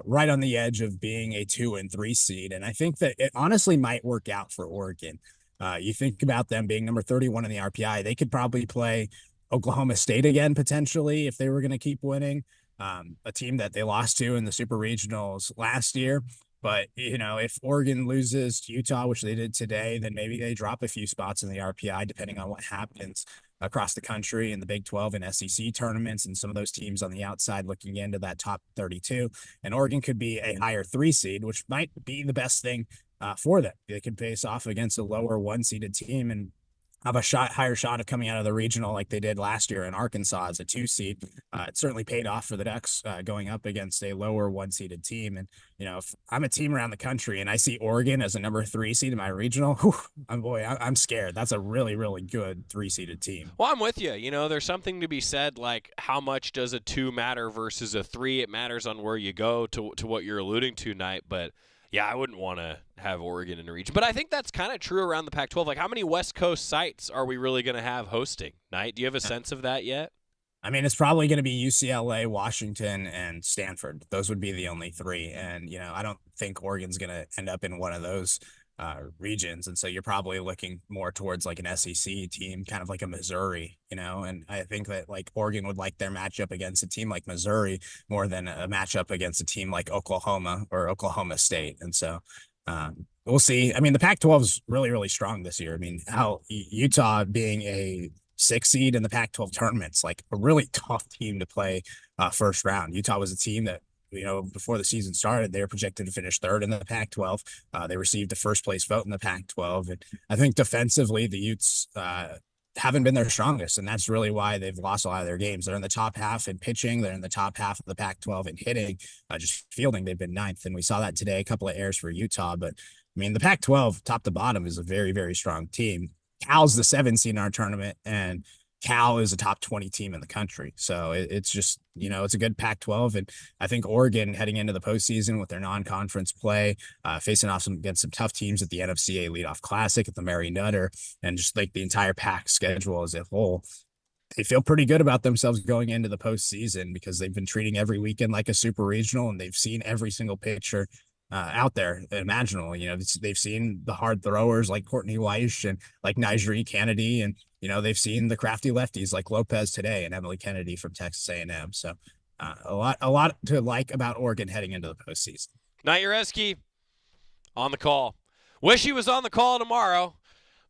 Right on the edge of being a 2 and 3 seed. And I think that it honestly might work out for Oregon. You think about them being number 31 in the RPI, they could probably play Oklahoma State again, potentially, if they were going to keep winning, a team that they lost to in the super regionals last year. But, if Oregon loses to Utah, which they did today, then maybe they drop a few spots in the RPI, depending on what happens across the country in the Big 12 and SEC tournaments, and some of those teams on the outside looking into that top 32. And Oregon could be a higher 3 seed, which might be the best thing for them. They could face off against a lower 1-seeded team and have a higher shot of coming out of the regional like they did last year in Arkansas as a 2 seed. It certainly paid off for the Ducks going up against a lower 1-seeded team. And, if I'm a team around the country and I see Oregon as a number 3 seed in my regional, I'm scared. That's a really, really good 3-seeded team. Well, I'm with you. There's something to be said, like how much does a 2 matter versus a 3? It matters on where you go to what you're alluding to, Knight. But yeah, I wouldn't want to have Oregon in the region. But I think that's kind of true around the Pac-12. Like, how many West Coast sites are we really going to have hosting? Knight, do you have a sense of that yet? I mean, it's probably going to be UCLA, Washington, and Stanford. Those would be the only 3. And, I don't think Oregon's going to end up in one of those regions. And so you're probably looking more towards like an SEC team, kind of like a Missouri, and I think that like Oregon would like their matchup against a team like Missouri more than a matchup against a team like Oklahoma or Oklahoma State. And so we'll see. I mean, the Pac-12 is really, really strong this year. I mean, how Utah being a 6 seed in the Pac-12 tournament's like a really tough team to play first round. Utah was a team that, before the season started, they were projected to finish 3rd in the Pac-12. They received the first place vote in the Pac-12. And I think defensively, the Utes haven't been their strongest, and that's really why they've lost a lot of their games. They're in the top half in pitching. They're in the top half of the Pac-12 in hitting. Just fielding, they've been 9th, and we saw that today, a couple of errors for Utah. But, I mean, the Pac-12, top to bottom, is a very, very strong team. Cal's the 7 seed in our tournament, and Cal is a top 20 team in the country. So it's just, it's a good Pac-12. And I think Oregon heading into the postseason with their non-conference play, facing off against some tough teams at the NFCA Leadoff Classic, at the Mary Nutter, and just like the entire Pac schedule as a whole, they feel pretty good about themselves going into the postseason because they've been treating every weekend like a super regional, and they've seen every single pitcher out there imaginable. They've seen the hard throwers like Courtney Weish and like Nigeri Kennedy, and they've seen the crafty lefties like Lopez today and Emily Kennedy from Texas A&M. So a lot to like about Oregon heading into the postseason. Jarecki on the call. Wish he was on the call tomorrow,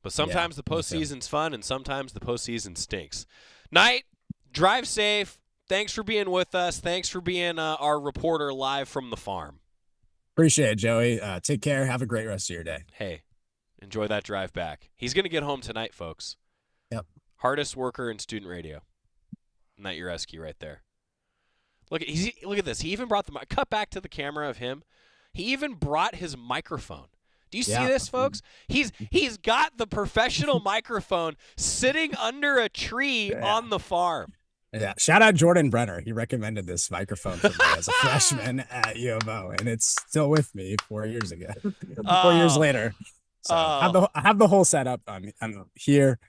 but sometimes the postseason's fun and sometimes the postseason stinks. Knight, drive safe. Thanks for being with us. Thanks for being our reporter live from the farm. Appreciate it, Joey. Take care. Have a great rest of your day. Hey, enjoy that drive back. He's going to get home tonight, folks. Yep. Hardest worker in student radio. Knight Jarecki right there. Look at this. He even brought cut back to the camera of him. He even brought his microphone. Do you see this, folks? He's got the professional microphone sitting under a tree on the farm. Yeah, shout out Jordan Brenner. He recommended this microphone for me as a freshman at U of O, and it's still with me 4 years ago. 4 years later. So I have the whole setup. I'm here.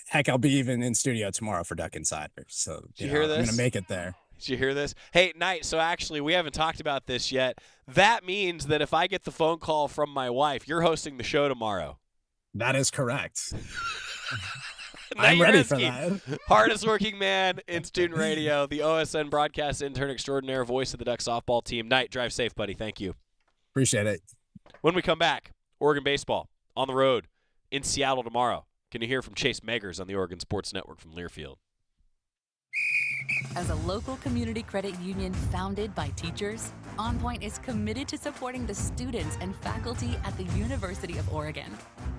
Heck, I'll be even in studio tomorrow for Duck Insider. So Did you hear this? I'm gonna make it there. Did you hear this? Hey, Knight, so actually we haven't talked about this yet. That means that if I get the phone call from my wife, you're hosting the show tomorrow. That is correct. I'm ready for that. Hardest working man in student radio, the OSN broadcast intern extraordinaire, voice of the Duck softball team. Knight, drive safe, buddy. Thank you. Appreciate it. When we come back, Oregon baseball on the road in Seattle tomorrow. Can you hear from Chase Meggers on the Oregon Sports Network from Learfield? As a local community credit union founded by teachers, OnPoint is committed to supporting the students and faculty at the University of Oregon.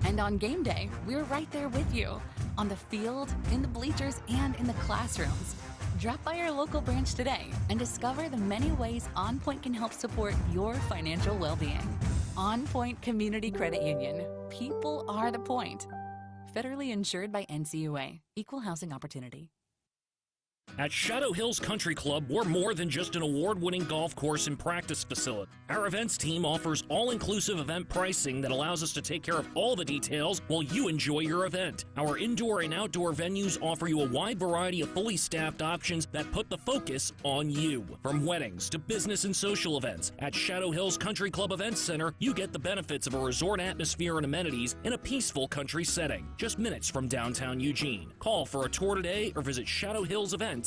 And on game day, we're right there with you, on the field, in the bleachers, and in the classrooms. Drop by our local branch today and discover the many ways OnPoint can help support your financial well-being. OnPoint Community Credit Union. People are the point. Federally insured by NCUA. Equal housing opportunity. At Shadow Hills Country Club, we're more than just an award-winning golf course and practice facility. Our events team offers all-inclusive event pricing that allows us to take care of all the details while you enjoy your event. Our indoor and outdoor venues offer you a wide variety of fully staffed options that put the focus on you. From weddings to business and social events, at Shadow Hills Country Club Events Center, you get the benefits of a resort atmosphere and amenities in a peaceful country setting, just minutes from downtown Eugene. Call for a tour today or visit shadowhillsevents.com.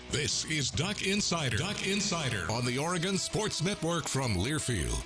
This is Duck Insider. Duck Insider on the Oregon Sports Network from Learfield.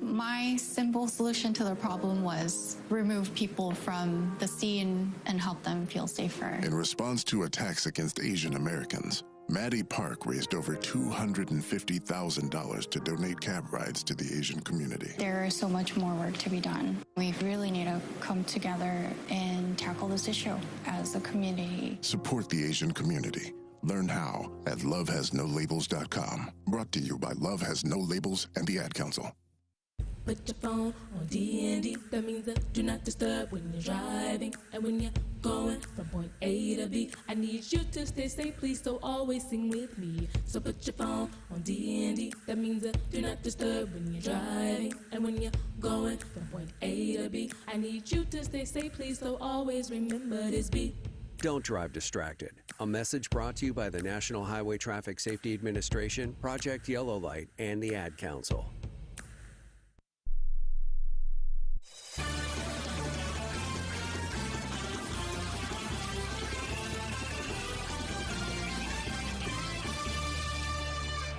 My simple solution to the problem was remove people from the scene and help them feel safer. In response to attacks against Asian Americans, Maddie Park raised over $250,000 to donate cab rides to the Asian community. There is so much more work to be done. We really need to come together and tackle this issue as a community. Support the Asian community. Learn how at lovehasnolabels.com. Brought to you by Love Has No Labels and the Ad Council. Put your phone on D&D, that means that do not disturb when you're driving. And when you're going from point A to B, I need you to stay safe, please, so always sing with me. So put your phone on D&D, that means that do not disturb when you're driving. And when you're going from point A to B, I need you to stay safe, please, so always remember this beat. Don't drive distracted. A message brought to you by the National Highway Traffic Safety Administration, Project Yellow Light, and the Ad Council.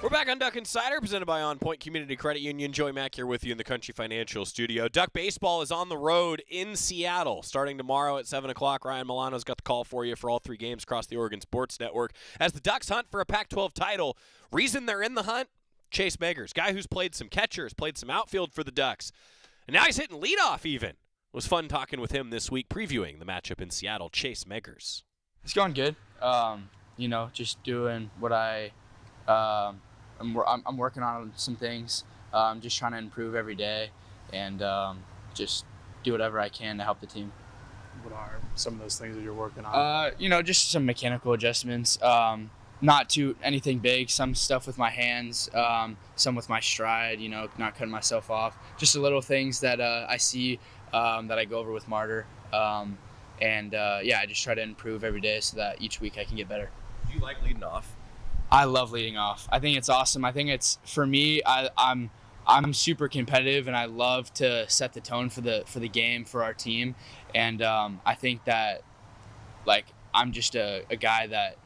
We're back on Duck Insider, presented by OnPoint Community Credit Union. Joey Mack here with you in the Country Financial Studio. Duck Baseball is on the road in Seattle, starting tomorrow at 7 o'clock. Ryan Milano's got the call for you for all three games across the Oregon Sports Network. As the Ducks hunt for a Pac-12 title, reason they're in the hunt, Chase Meggers, guy who's played some catchers, played some outfield for the Ducks. And now he's hitting leadoff even. It was fun talking with him this week, previewing the matchup in Seattle. Chase Meggers. It's going good. Just doing what I'm working on some things. Just trying to improve every day and just do whatever I can to help the team. What are some of those things that you're working on? Just some mechanical adjustments. Not too anything big. Some stuff with my hands, some with my stride. Not cutting myself off. Just the little things that I see that I go over with Martyr. I just try to improve every day so that each week I can get better. Do you like leading off? I love leading off. I think it's awesome. I think it's, for me, I'm super competitive and I love to set the tone for the game for our team. And I think that I'm just a guy that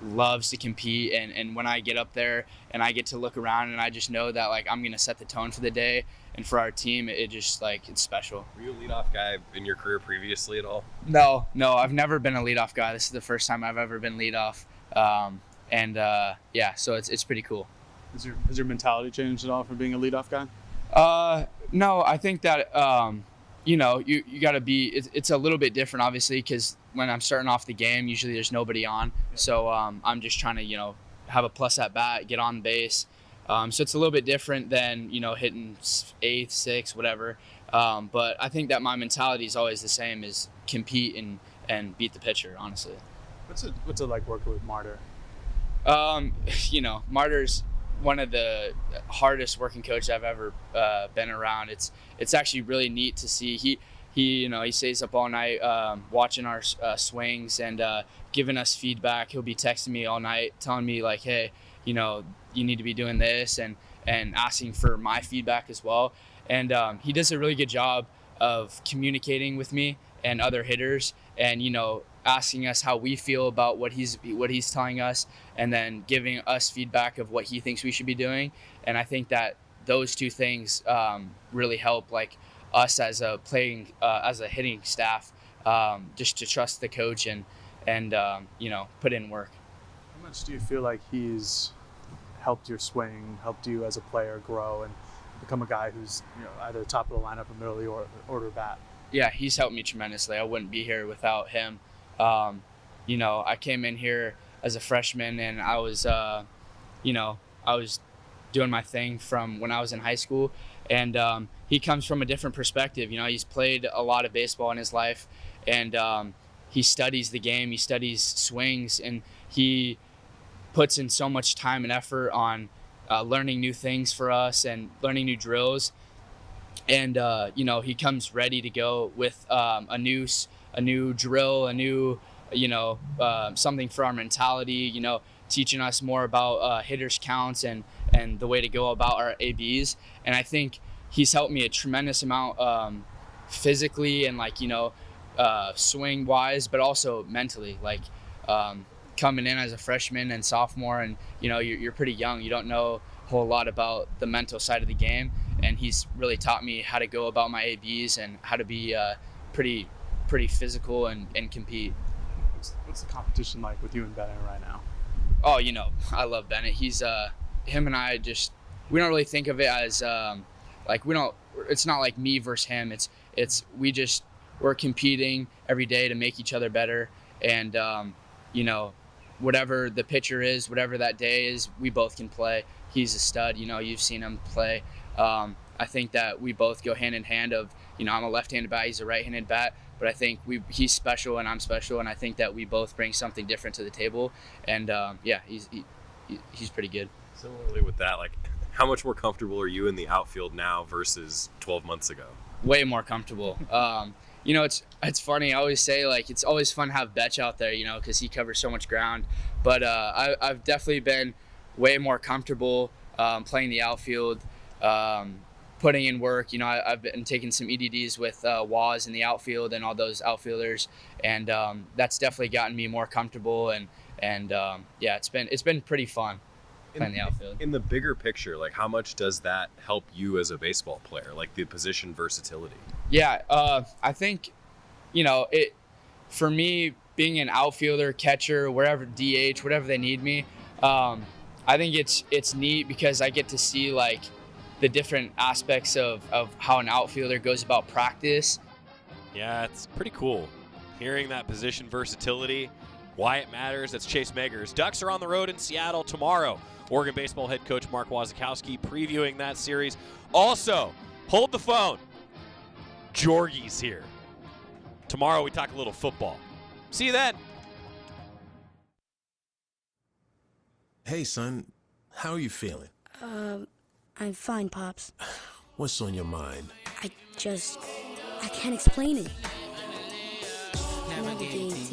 loves to compete, and when I get up there and I get to look around and I just know that I'm gonna set the tone for the day and for our team, it just it's special. Were you a leadoff guy in your career previously at all? No, I've never been a leadoff guy. This is the first time I've ever been leadoff. So it's pretty cool. Has your mentality changed at all from being a leadoff guy? No, I think that you got to be. It's a little bit different, obviously, because when I'm starting off the game, usually there's nobody on. So I'm just trying to have a plus at bat, get on base. So it's a little bit different than hitting 8th, 6th, whatever. But I think that my mentality is always the same: is compete and beat the pitcher. Honestly. What's it like working with Martyr? Martyr's one of the hardest working coaches I've ever been around. It's actually really neat to see. He stays up all night watching our swings and giving us feedback. He'll be texting me all night, telling me hey, you need to be doing this, and asking for my feedback as well. And he does a really good job of communicating with me and other hitters, and asking us how we feel about what he's telling us, and then giving us feedback of what he thinks we should be doing. And I think that those two things really help us as a hitting staff just to trust the coach and put in work. How much do you feel like he's helped your swing, helped you as a player grow and become a guy who's either top of the lineup or middle of the order bat? Yeah, he's helped me tremendously. I wouldn't be here without him. I came in here as a freshman and I was doing my thing from when I was in high school, and he comes from a different perspective. He's played a lot of baseball in his life, and he studies the game, he studies swings, and he puts in so much time and effort on learning new things for us and learning new drills. And he comes ready to go with a new drill, a new something for our mentality, teaching us more about hitters counts and the way to go about our ABs. And I think he's helped me a tremendous amount physically and swing wise, but also mentally, coming in as a freshman and sophomore, and you're pretty young, you don't know a whole lot about the mental side of the game, and he's really taught me how to go about my ABs and how to be pretty physical and compete. What's the competition like with you and Bennett right now? Oh, I love Bennett. He's him and I we don't really think of it as it's not like me versus him. We're competing every day to make each other better, and whatever the pitcher is, whatever that day is, we both can play. He's a stud. You've seen him play. I think that we both go hand in hand of, I'm a left-handed bat, he's a right-handed bat, but I think he's special and I'm special, and I think that we both bring something different to the table, and he's pretty good. Similarly with that, how much more comfortable are you in the outfield now versus 12 months ago? Way more comfortable. It's funny. I always say it's always fun to have Betch out there, because he covers so much ground. But I've definitely been way more comfortable playing the outfield, putting in work. I've been taking some EDDs with Waz in the outfield and all those outfielders, and that's definitely gotten me more comfortable. And it's been pretty fun playing the outfield. In the bigger picture, how much does that help you as a baseball player, the position versatility? Yeah, I think, for me, being an outfielder, catcher, wherever, DH, whatever they need me, I think it's neat because I get to see the different aspects of how an outfielder goes about practice. Yeah, it's pretty cool hearing that position versatility, why it matters. That's Chase Meggers. Ducks are on the road in Seattle tomorrow. Oregon baseball head coach Mark Wasikowski previewing that series. Also, hold the phone. Jorgie's here. Tomorrow we talk a little football. See you then. Hey, son. How are you feeling? I'm fine, Pops. What's on your mind? I can't explain it. Navigating